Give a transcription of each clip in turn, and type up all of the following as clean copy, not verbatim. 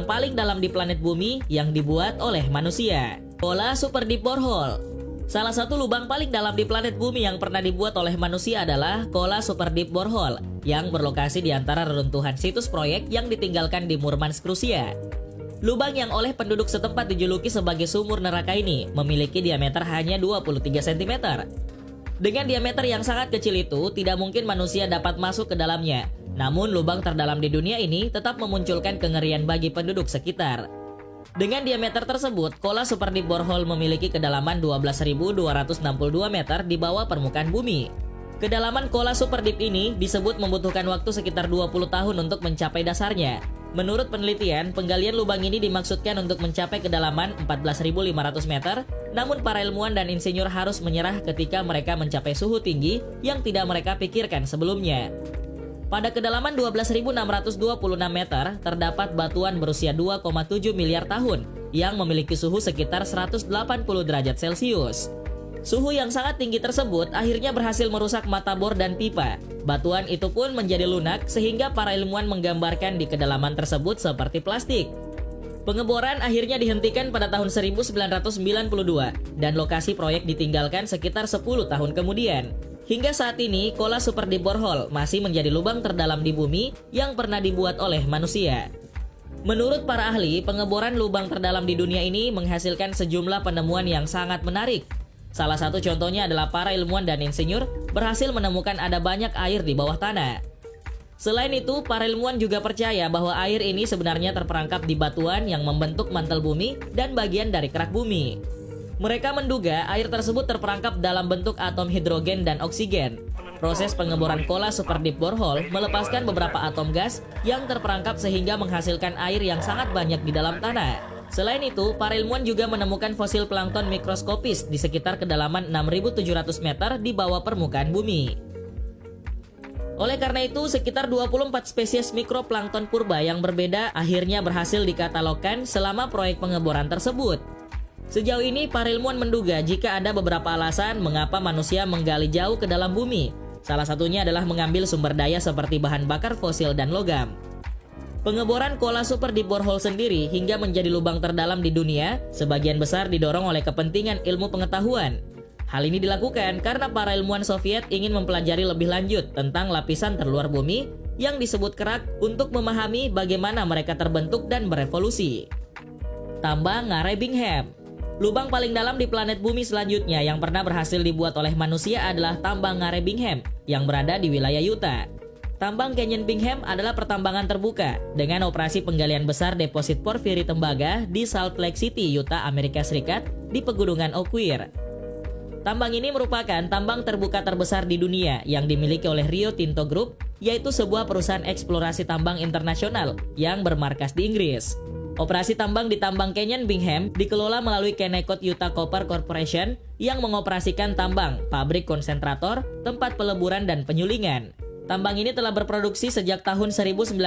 lubang paling dalam di planet bumi yang dibuat oleh manusia. Kola Super Deep Borehole. Salah satu lubang paling dalam di planet bumi yang pernah dibuat oleh manusia adalah Kola Super Deep Borehole yang berlokasi di antara reruntuhan situs proyek yang ditinggalkan di Murmansk, Rusia. Lubang yang oleh penduduk setempat dijuluki sebagai sumur neraka ini memiliki diameter hanya 23 cm. Dengan diameter yang sangat kecil itu, tidak mungkin manusia dapat masuk ke dalamnya. Namun lubang terdalam di dunia ini tetap memunculkan kengerian bagi penduduk sekitar. Dengan diameter tersebut, Kola Super Deep Borehole memiliki kedalaman 12.262 meter di bawah permukaan bumi. Kedalaman Kola Super Deep ini disebut membutuhkan waktu sekitar 20 tahun untuk mencapai dasarnya. Menurut penelitian, penggalian lubang ini dimaksudkan untuk mencapai kedalaman 14.500 meter, namun para ilmuwan dan insinyur harus menyerah ketika mereka mencapai suhu tinggi yang tidak mereka pikirkan sebelumnya. Pada kedalaman 12.626 meter, terdapat batuan berusia 2,7 miliar tahun yang memiliki suhu sekitar 180 derajat Celcius. Suhu yang sangat tinggi tersebut akhirnya berhasil merusak mata bor dan pipa. Batuan itu pun menjadi lunak sehingga para ilmuwan menggambarkan di kedalaman tersebut seperti plastik. Pengeboran akhirnya dihentikan pada tahun 1992 dan lokasi proyek ditinggalkan sekitar 10 tahun kemudian. Hingga saat ini, Kola Super Deep Borehole masih menjadi lubang terdalam di bumi yang pernah dibuat oleh manusia. Menurut para ahli, pengeboran lubang terdalam di dunia ini menghasilkan sejumlah penemuan yang sangat menarik. Salah satu contohnya adalah para ilmuwan dan insinyur berhasil menemukan ada banyak air di bawah tanah. Selain itu, para ilmuwan juga percaya bahwa air ini sebenarnya terperangkap di batuan yang membentuk mantel bumi dan bagian dari kerak bumi. Mereka menduga air tersebut terperangkap dalam bentuk atom hidrogen dan oksigen. Proses pengeboran Kola Super Deep Borehole melepaskan beberapa atom gas yang terperangkap sehingga menghasilkan air yang sangat banyak di dalam tanah. Selain itu, para ilmuwan juga menemukan fosil plankton mikroskopis di sekitar kedalaman 6.700 meter di bawah permukaan bumi. Oleh karena itu, sekitar 24 spesies mikroplankton purba yang berbeda akhirnya berhasil dikatalogkan selama proyek pengeboran tersebut. Sejauh ini, para ilmuwan menduga jika ada beberapa alasan mengapa manusia menggali jauh ke dalam bumi. Salah satunya adalah mengambil sumber daya seperti bahan bakar fosil dan logam. Pengeboran Kola Super Deep Borehole sendiri hingga menjadi lubang terdalam di dunia, sebagian besar didorong oleh kepentingan ilmu pengetahuan. Hal ini dilakukan karena para ilmuwan Soviet ingin mempelajari lebih lanjut tentang lapisan terluar bumi yang disebut kerak untuk memahami bagaimana mereka terbentuk dan berevolusi. Tambang Ngarai Bingham. Lubang paling dalam di planet bumi selanjutnya yang pernah berhasil dibuat oleh manusia adalah tambang Ngarai Bingham yang berada di wilayah Utah. Tambang Canyon Bingham adalah pertambangan terbuka dengan operasi penggalian besar deposit porfiri tembaga di Salt Lake City, Utah, Amerika Serikat di pegunungan Oak Ridge. Tambang ini merupakan tambang terbuka terbesar di dunia yang dimiliki oleh Rio Tinto Group, yaitu sebuah perusahaan eksplorasi tambang internasional yang bermarkas di Inggris. Operasi tambang di tambang Canyon Bingham dikelola melalui Kennecott Utah Copper Corporation yang mengoperasikan tambang, pabrik konsentrator, tempat peleburan dan penyulingan. Tambang ini telah berproduksi sejak tahun 1906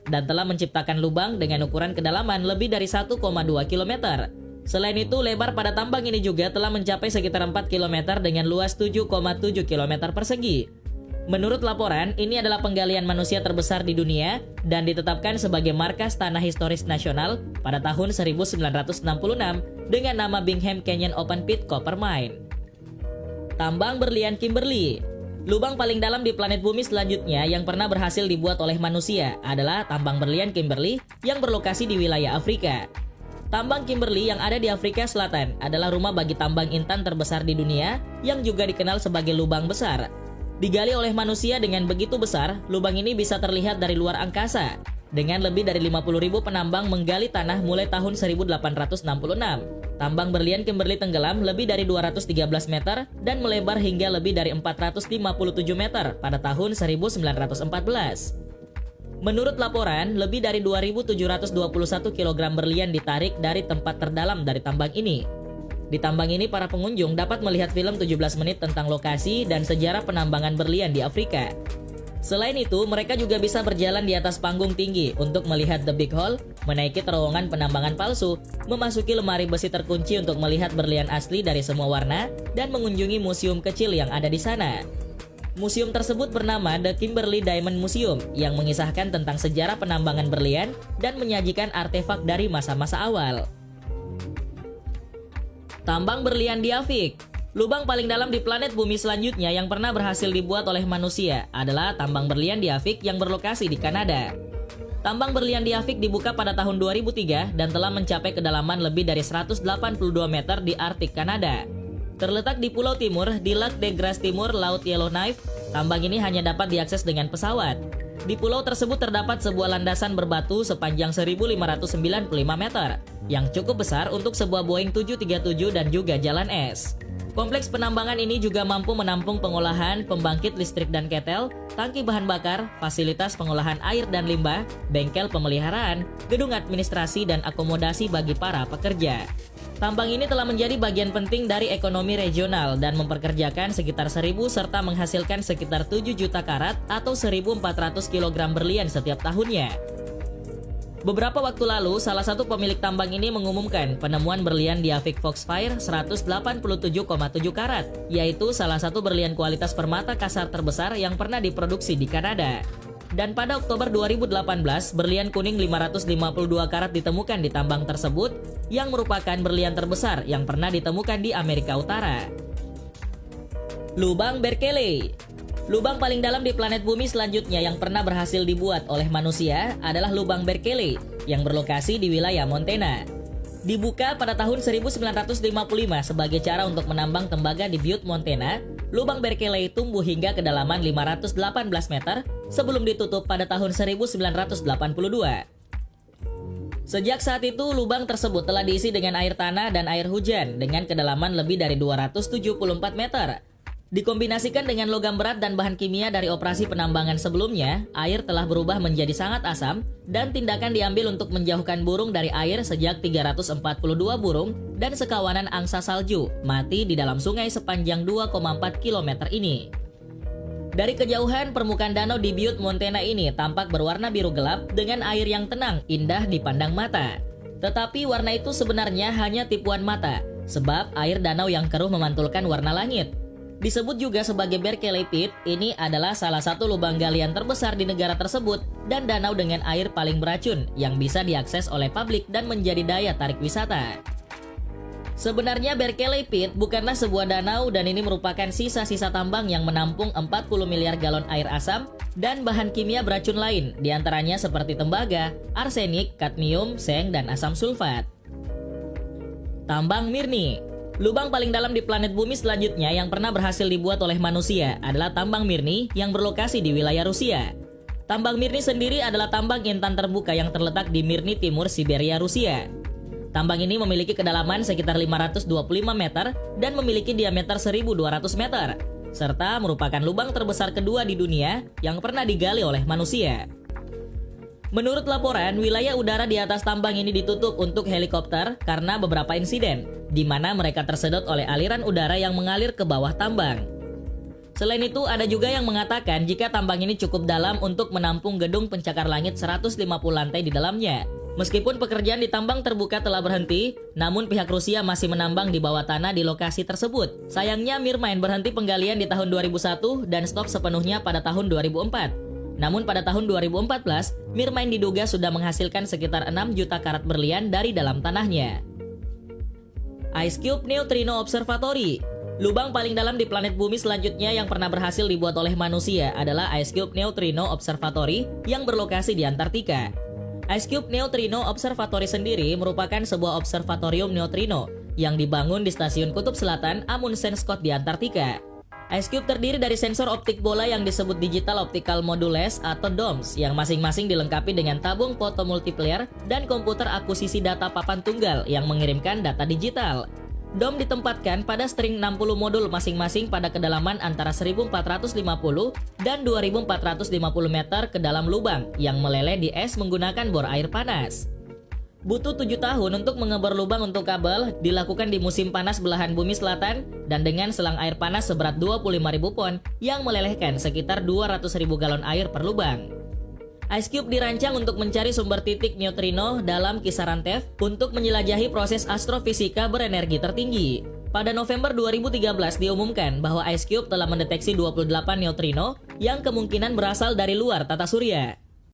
dan telah menciptakan lubang dengan ukuran kedalaman lebih dari 1,2 km. Selain itu, lebar pada tambang ini juga telah mencapai sekitar 4 km dengan luas 7,7 km persegi. Menurut laporan, ini adalah penggalian manusia terbesar di dunia dan ditetapkan sebagai markas tanah historis nasional pada tahun 1966 dengan nama Bingham Canyon Open Pit Copper Mine. Tambang berlian Kimberley. Lubang paling dalam di planet bumi selanjutnya yang pernah berhasil dibuat oleh manusia adalah tambang berlian Kimberley yang berlokasi di wilayah Afrika. Tambang Kimberley yang ada di Afrika Selatan adalah rumah bagi tambang intan terbesar di dunia yang juga dikenal sebagai lubang besar. Digali oleh manusia dengan begitu besar, lubang ini bisa terlihat dari luar angkasa. Dengan lebih dari 50.000 penambang menggali tanah mulai tahun 1866. Tambang berlian Kimberley tenggelam lebih dari 213 meter dan melebar hingga lebih dari 457 meter pada tahun 1914. Menurut laporan, lebih dari 2.721 kg berlian ditarik dari tempat terdalam dari tambang ini. Di tambang ini, para pengunjung dapat melihat film 17 menit tentang lokasi dan sejarah penambangan berlian di Afrika. Selain itu, mereka juga bisa berjalan di atas panggung tinggi untuk melihat The Big Hole, menaiki terowongan penambangan palsu, memasuki lemari besi terkunci untuk melihat berlian asli dari semua warna, dan mengunjungi museum kecil yang ada di sana. Museum tersebut bernama The Kimberley Diamond Museum yang mengisahkan tentang sejarah penambangan berlian dan menyajikan artefak dari masa-masa awal. Tambang berlian di Avik. Lubang paling dalam di planet bumi selanjutnya yang pernah berhasil dibuat oleh manusia adalah tambang berlian di Avik yang berlokasi di Kanada. Tambang berlian di Avik dibuka pada tahun 2003 dan telah mencapai kedalaman lebih dari 182 meter di Arktik Kanada. Terletak di Pulau Timur, di Lac de Grasse Timur, Laut Yellowknife, tambang ini hanya dapat diakses dengan pesawat. Di pulau tersebut terdapat sebuah landasan berbatu sepanjang 1.595 meter, yang cukup besar untuk sebuah Boeing 737 dan juga jalan es. Kompleks penambangan ini juga mampu menampung pengolahan, pembangkit listrik dan ketel, tangki bahan bakar, fasilitas pengolahan air dan limbah, bengkel pemeliharaan, gedung administrasi dan akomodasi bagi para pekerja. Tambang ini telah menjadi bagian penting dari ekonomi regional dan mempekerjakan sekitar 1.000 serta menghasilkan sekitar 7 juta karat atau 1.400 kg berlian setiap tahunnya. Beberapa waktu lalu, salah satu pemilik tambang ini mengumumkan penemuan berlian di Avik Foxfire 187,7 karat, yaitu salah satu berlian kualitas permata kasar terbesar yang pernah diproduksi di Kanada. Dan pada Oktober 2018, berlian kuning 552 karat ditemukan di tambang tersebut, yang merupakan berlian terbesar yang pernah ditemukan di Amerika Utara. Lubang Berkeley. Lubang paling dalam di planet bumi selanjutnya yang pernah berhasil dibuat oleh manusia adalah Lubang Berkeley yang berlokasi di wilayah Montana. Dibuka pada tahun 1955 sebagai cara untuk menambang tembaga di Butte, Montana, Lubang Berkeley tumbuh hingga kedalaman 518 meter sebelum ditutup pada tahun 1982. Sejak saat itu, lubang tersebut telah diisi dengan air tanah dan air hujan dengan kedalaman lebih dari 274 meter. Dikombinasikan dengan logam berat dan bahan kimia dari operasi penambangan sebelumnya, air telah berubah menjadi sangat asam dan tindakan diambil untuk menjauhkan burung dari air sejak 342 burung dan sekawanan angsa salju mati di dalam sungai sepanjang 2,4 km ini. Dari kejauhan, permukaan danau di Butte, Montana ini tampak berwarna biru gelap dengan air yang tenang, indah dipandang mata. Tetapi warna itu sebenarnya hanya tipuan mata, sebab air danau yang keruh memantulkan warna langit. Disebut juga sebagai Berkeley Pit, ini adalah salah satu lubang galian terbesar di negara tersebut dan danau dengan air paling beracun yang bisa diakses oleh publik dan menjadi daya tarik wisata. Sebenarnya Berkeley Pit bukanlah sebuah danau dan ini merupakan sisa-sisa tambang yang menampung 40 miliar galon air asam dan bahan kimia beracun lain, diantaranya seperti tembaga, arsenik, kadmium, seng, dan asam sulfat. Tambang Mirni. Lubang paling dalam di planet bumi selanjutnya yang pernah berhasil dibuat oleh manusia adalah tambang Mirni yang berlokasi di wilayah Rusia. Tambang Mirni sendiri adalah tambang intan terbuka yang terletak di Mirni Timur, Siberia, Rusia. Tambang ini memiliki kedalaman sekitar 525 meter dan memiliki diameter 1.200 meter, serta merupakan lubang terbesar kedua di dunia yang pernah digali oleh manusia. Menurut laporan, wilayah udara di atas tambang ini ditutup untuk helikopter karena beberapa insiden, di mana mereka tersedot oleh aliran udara yang mengalir ke bawah tambang. Selain itu, ada juga yang mengatakan jika tambang ini cukup dalam untuk menampung gedung pencakar langit 150 lantai di dalamnya. Meskipun pekerjaan di tambang terbuka telah berhenti, namun pihak Rusia masih menambang di bawah tanah di lokasi tersebut. Sayangnya Mirmine berhenti penggalian di tahun 2001 dan stop sepenuhnya pada tahun 2004. Namun pada tahun 2014, Mirmine diduga sudah menghasilkan sekitar 6 juta karat berlian dari dalam tanahnya. Ice Cube Neutrino Observatory. Lubang paling dalam di planet bumi selanjutnya yang pernah berhasil dibuat oleh manusia adalah Ice Cube Neutrino Observatory yang berlokasi di Antartika. Ice Cube Neutrino Observatory sendiri merupakan sebuah observatorium neutrino yang dibangun di Stasiun Kutub Selatan Amundsen Scott di Antartika. Ice Cube terdiri dari sensor optik bola yang disebut Digital Optical Modules atau DOMS yang masing-masing dilengkapi dengan tabung foto multiplayer dan komputer akuisisi data papan tunggal yang mengirimkan data digital. DOM ditempatkan pada string 60 modul masing-masing pada kedalaman antara 1450 dan 2450 meter ke dalam lubang yang meleleh di es menggunakan bor air panas. Butuh 7 tahun untuk mengebor lubang untuk kabel, dilakukan di musim panas belahan bumi selatan dan dengan selang air panas seberat 25.000 pon yang melelehkan sekitar 200.000 galon air per lubang. Ice Cube dirancang untuk mencari sumber titik neutrino dalam kisaran TeV untuk menjelajahi proses astrofisika berenergi tertinggi. Pada November 2013 diumumkan bahwa IceCube telah mendeteksi 28 neutrino yang kemungkinan berasal dari luar tata surya.